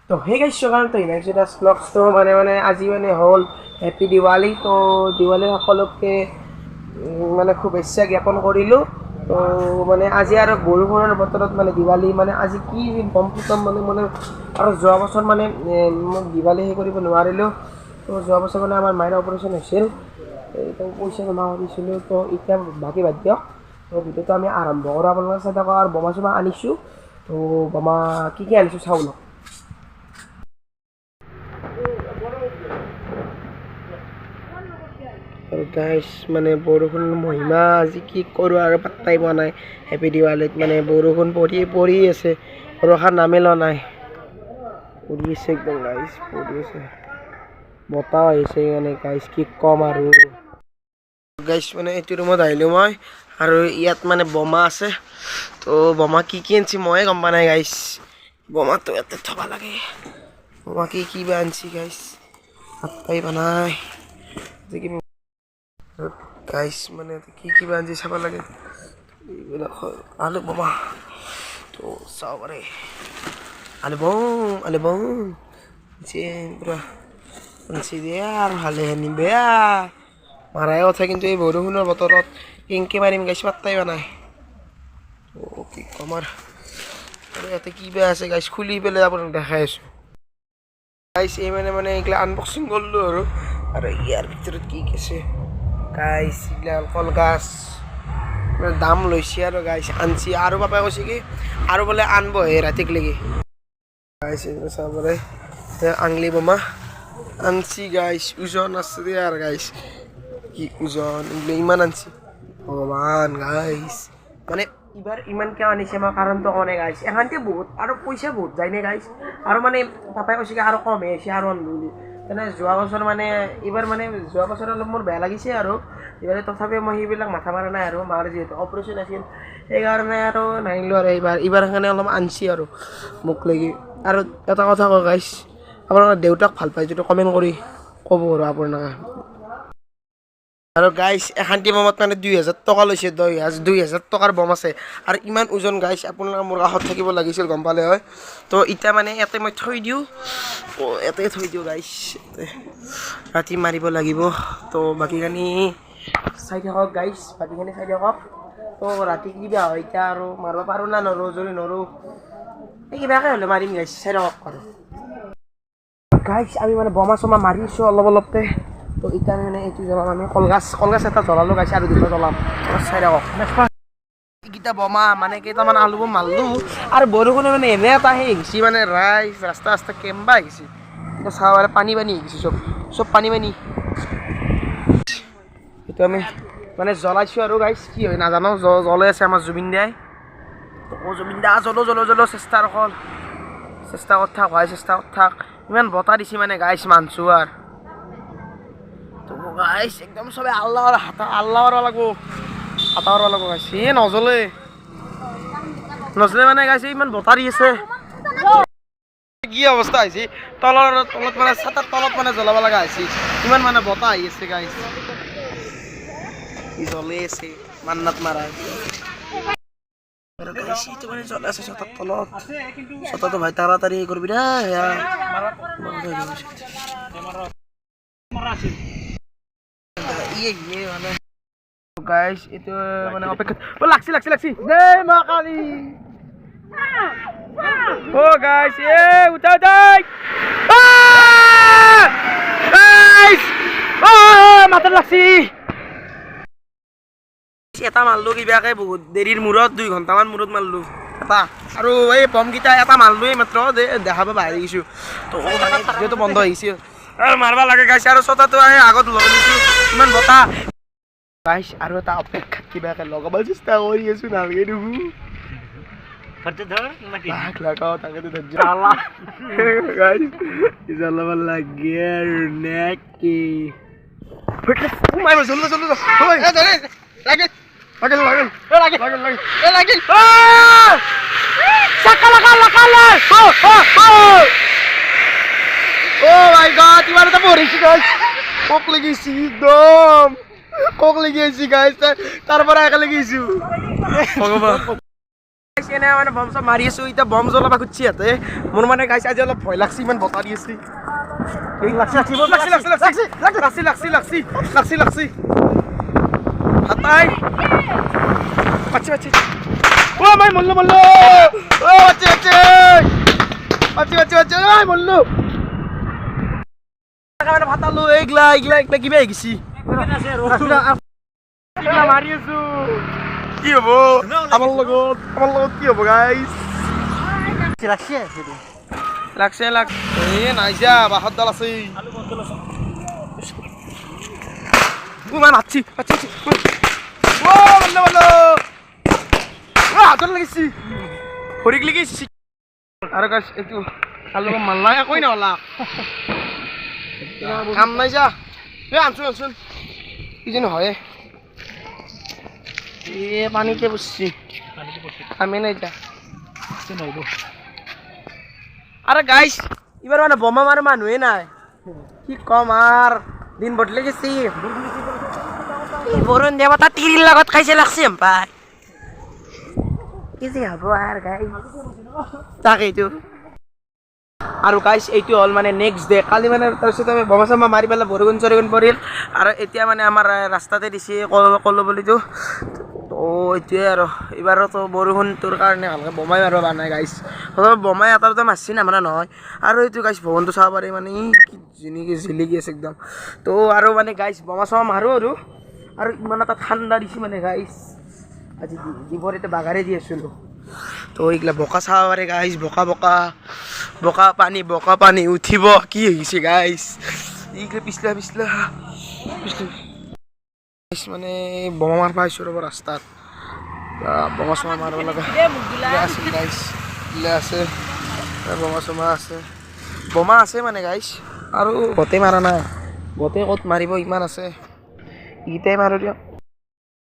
তো সেই গাইছ কাৰণ তো ইনাক্সিটাছ ব্লগছ তো মানে আজি মানে হ'ল হেপী দিৱালী। তো দিৱালীৰ সকলোকে মানে শুভেচ্ছা জ্ঞাপন কৰিলোঁ। তো মানে আজি আৰু বৰষুণৰ বতৰত মানে দিৱালী মানে আজি কি বম ফুটাম মানে আৰু যোৱা বছৰ মানে মই দিৱালী সেই কৰিব নোৱাৰিলোঁ। তো যোৱা বছৰ মানে আমাৰ মায়েৰ অপাৰেশ্যন হৈছিল, তো পইচা জমা কৰিছিলোঁ। তো এতিয়া বাকী বাদ দিয়ক। তো ভিডিঅ'টো আমি আৰম্ভ কৰোঁ, আপোনালোকে চাই থাকক। আৰু বোমা চোমা আনিছোঁ। তো বোমা কি আনিছোঁ চাওঁ লওক। আৰু গাইছ মানে বৰষুণৰ মহিমা আজি কি কৰোঁ আৰু পাত্তাই পোৱা নাই। হেপী দিৱালীত মানে বৰষুণ পৰি আছে, বৰষাৰ নামেই লোৱা নাই। পৰি আছে একদম গাইছ, পৰি আছে, বতাহ আহিছে মানে গাইছ কি ক'ম আৰু। গাইছ মানে এইটো ৰুমত আহিলোঁ মই, আৰু ইয়াত মানে বোমা আছে। তো বোমা কি আনিছে ময়ে গম পোৱা নাই গাইছ। বোমাটো ইয়াতে থ'ব লাগে, বোমা কি বা আনিছে গাইছ, পাত্তাই পোৱা নাই। গাইছ মানে কি বা আনিছে চাব লাগে। এইবিলাক আলু বোমা তো চাব পাৰে। আলু বম পুৰা আনিছে দিয়া আৰু ভালে আনি বেয়া মাৰাই কথা। কিন্তু এই বৰষুণৰ বতৰত কেনেকৈ মাৰিম গাইছ, পাত্তাই পোৱা নাই। তো কি ক'ম আৰু ইয়াতে কি বা আছে গাইছ, খুলি পেলাই আপোনাক দেখাই আছোঁ গাইছ। এই মানে এইগিলা আনবক্সিং কৰিলোঁ আৰু ইয়াৰ ভিতৰত কি আছে গাইছ, এইগিলা কলগছ দাম লৈছে আৰু গাইছ আনছি। আৰু পাপাই কৈছে কি আৰু বোলে আনবহে ৰাতিক লেগি গাইছ। চাব পাৰে আংলি বোমা আনছি গাইছ, ওজন আছে দে আৰু গাইছ, কি ওজন এইগিলা ইমান আনছি ভগৱান গাইছ। মানে এইবাৰ ইমান কিয় আনিছে মই কাৰণটো কোৱা নাই গাইছ, এখানতে বহুত আৰু পইচা বহুত যায়নে গাইছ। আৰু মানে পাপাই কৈছে কি আৰু কমহে হৈছে আৰু আনবো বুলি। তেনে যোৱা বছৰ মানে এইবাৰ মানে যোৱা বছৰ অলপ মোৰ বেয়া লাগিছে আৰু এইবাৰ তথাপিও মই সেইবিলাক মাথা মাৰা নাই। আৰু মাৰ যিহেতু অপাৰেশ্যন আছিল সেইকাৰণে আৰু নানিলোঁ। আৰু এইবাৰ সেইকাৰণে অলপ আনছি আৰু মোক লাগি। আৰু এটা কথা কওঁ গাইছ, আপোনালোকে দেউতাক ভাল পাই যদি কমেণ্ট কৰি ক'ব আৰু আপোনালোকে। আৰু গাইছ এখানটি বোমাত মানে 2000 টকা লৈছে, 2000 টকাৰ বোম আছে। আৰু ইমান ওজন গাইছ, আপোনালোকে মোৰ কাষত থাকিব লাগিছিল গম পালে হয়। তো এতিয়া মানে ইয়াতে মই থৈ দিওঁ, ইয়াতে থৈ দিওঁ গাইছ, ৰাতি মাৰিব লাগিব। তো বাকীখিনি চাই থাকক গাইছ, বাকীখিনি চাই থাকক। তো ৰাতি কিবা হয় এতিয়া আৰু মাৰিব পাৰোঁ না নৰোঁ, যদি নৰোঁ এই কিবাকে হ'লে মাৰিম গাইছ, চাই থাকক আৰু গাইছ। আমি মানে বোমা চোমা মাৰিছোঁ অলপকৈ। তো এতিয়া মানে এইটো জ্বলাম আমি, কলগছ এটা জ্বলালোঁ গাইছ, আৰু দুটা জ্বলাম, চাই থাকক। এইকেইটা বোমা মানে কেইটামান আলু বোম মাৰিলোঁ। আৰু বৰষুণে মানে এনে এটা সেই আহিছে মানে ৰাস্তা কেম্বা আহিছে। এতিয়া চাব পাৰে পানী আহিছে, চব পানী। এইটো আমি মানে জ্বলাইছোঁ আৰু গাইছ, কি হয় নাজানো, জ্বলাই আছে আমাৰ জুবিন দাই। জুবিন দা জ্বলো চেষ্টা কৰি থাক। ইমান বতাহ দিছে মানে গাইছ মানছোঁ আৰু তো গাইছ একদম চবে আল্লাহ লাগব গাইছ। নজ্বলে মানে গাইছ, ইমান বতাহ দি আছে। কি অৱস্থা হৈছে, তলত মানে ছাতাৰ তলত মানে জ্বলাব লগা হৈছে, ইমান মানে বতাহ আহি আছে গাইছ। জ্বলে আছে মান্নাত মাৰা মানে জ্বলে আছে ছাতাৰ তলত। ছাতাটো ভাই তাড়াতাড়ি কৰিবি দে। মানে গাইছ এইটো মানে অপেক্ষা লাগছি দেই মা কালী। ও গাইছ উঠা গাইছ, মাথাত লাগছি। এটা মাৰলোঁ কিবাকে বহুত দেৰিৰ মূৰত, 2 ঘণ্টামান মূৰত মাৰলোঁ এটা। আৰু এই বমকেইটা এটা মাৰলোঁ এই মাত্ৰ দেখাব পাহৰি গৈছোঁ। তো মানে ভিডিঅ'টো বন্ধ আহিছিল আৰু মাৰবা লাগে গাইছ। আৰু ছটাটো আগত লৈ লৈছোঁ, ইমান বতাহ গাইছ। আৰু এটা অপেক্ষাত কিবাকে লগাব চেষ্টা কৰি আছোঁ, নালগে দেখোন। লগাও তাকেতো জ্বলাব লাগে আৰু নেকি কক লাগিছি একদম, কক লাগি আছি গাইছ, তাৰ পৰা একে লাগিছো ভগৱান। কেনে মানে বম চম মাৰি আছো এতিয়া বম জ্বলাব খুজিছে ইয়াতে মোৰ মানে গাইছ আজি অলপ ভয় লাগছি ইমান বতাহ দি আছে লাগছি হাতাই বাচ্চি ও মাই মল্লু ও বাচ্চি ওই মল্লু মানে ভাতালো এইগলা কিবা হৈ গেছি মাৰি আছো কি হব আমার লগত কি হব গাইস লাগছে নাই যা বাহত দল আছে মান হাঁচি ও বল্লো হাতত লাগিছি ভৰিক লাগিছি আৰু গাইস এইটো আলু মাল্লা কই না ওলা কাম নাই যা আনছুন কি যেন হয় পানিতে বসছি আমি নাই যা আরে গাইস এবার মানে বোমা মারা মানুহে নাই কি কম আর দিন বদলে গেছি বরুণ দেবতা তিরির লগত খাইছে লাগছে ভাই কি যে হব আর গাইস তাকেইতো আৰু গাইস এইটো হল মানে নেক্সট ডে কালি মানে তাৰপিছত আমি বোমা চমা মাৰি পেলাই বৰষুণ পৰিল আৰু এতিয়া মানে আমাৰ ৰাস্তাতে দিছে কলো বুলিতো তো এতিয়া আৰু এবাৰতো বৰষুণটোৰ কাৰণে ভালকৈ বোমাই মাৰিব পৰা নাই গাইছ বোমাই এটা মাৰছি নামাৰা নহয় আৰু এইটো গাইছ ভৱনটো চাব পাৰি মানে যেনেকৈ জিলিকি আছে একদম তো আৰু মানে গাইছ বোমা চমা মাৰোঁ আৰু ইমান এটা ঠাণ্ডা দিছে মানে গাইছ আজি দুপৰীয়াতে বাগাৰে দি আছিলোঁ তো এইগিলা বোকা চাব পাৰে গাইছ বোকা পানী উঠিব কি হৈ গৈছে গাইছ এইগিলা পিছলা মানে বোমা মাৰ পাইছোঁ ৰ'ব ৰাস্তাত বোমা চমা মাৰিব লগা আছে গাইছ আছে বোমা আছে মানে গাইছ আৰু গোটেই মাৰা নাই গোটেই ক'ত মাৰিব ইমান আছে ইটাই মাৰো দিয়ক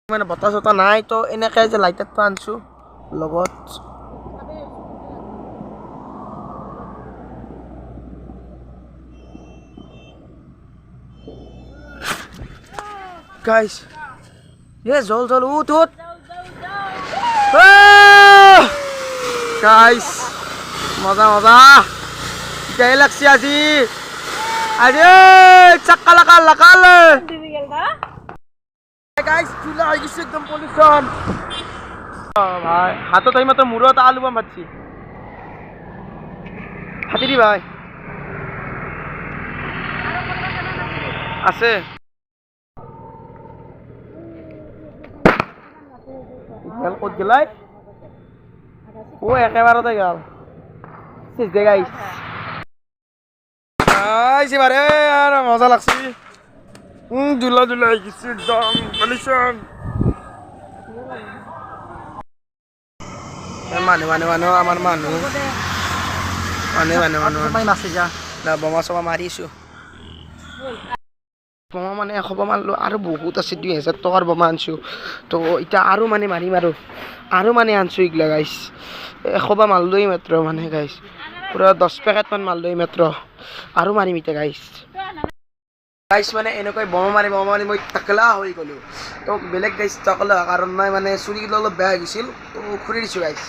মানে বতাহ চতাহ নাই তো এনেকৈ যে লাইটাৰটো আনছোঁ লগত গাইছ জল উঠ গাইছ মজা এতিয়াই লাগছে আজি চাক্কা লাগাল গাইছ চুলা হৈ গৈছে একদম পলিউশ্যন ভাই হাতত আহি মাত্ৰ মূৰত আলু বম ভাতছি হাতি দি ভাই আছে ক'ত গেলাই ও একেবাৰতে গেল শেষ দে গাইছ এবারে আর মজা লাগছে দুলা হয়ে গেছে একদম পলিউশন মানুহ আমার মানুহ বোমা চমা মাৰিছো বোমা মানে 100 মাৰলো আৰু বহুত আছে 2000 টকাৰ বোমা আনছো তো এতিয়া আৰু মানে মাৰিম আৰু মানে আনছো এইগিলা গাইছ 100 মাৰলোই মাত্ৰ মানে গাইছ পুৰা 10 পেকেট মান মাৰলোই মাত্ৰ আৰু মাৰিম এতিয়া গাইছ মানে এনেকৈ বোমা মাৰি মই টাকলা হৈ গ'লো তো বেলেগ গাইছ টাকলা কাৰণ নাই মানে চুৰিগিলা অলপ বেয়া হৈ গৈছিল তো খুলি দিছোঁ গাইছ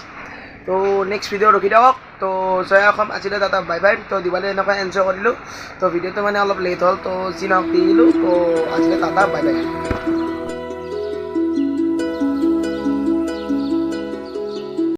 তো নেক্সট ভিডিঅ' ৰখি থাকক তো জয় অসম আজিলৈ দাদা বাই তো দিৱালী এনেকৈ এনজয় কৰিলোঁ তো ভিডিঅ'টো মানে অলপ লেট হ'ল তো যি নহওক দি দিলোঁ তো আজিলৈ দাদা বাই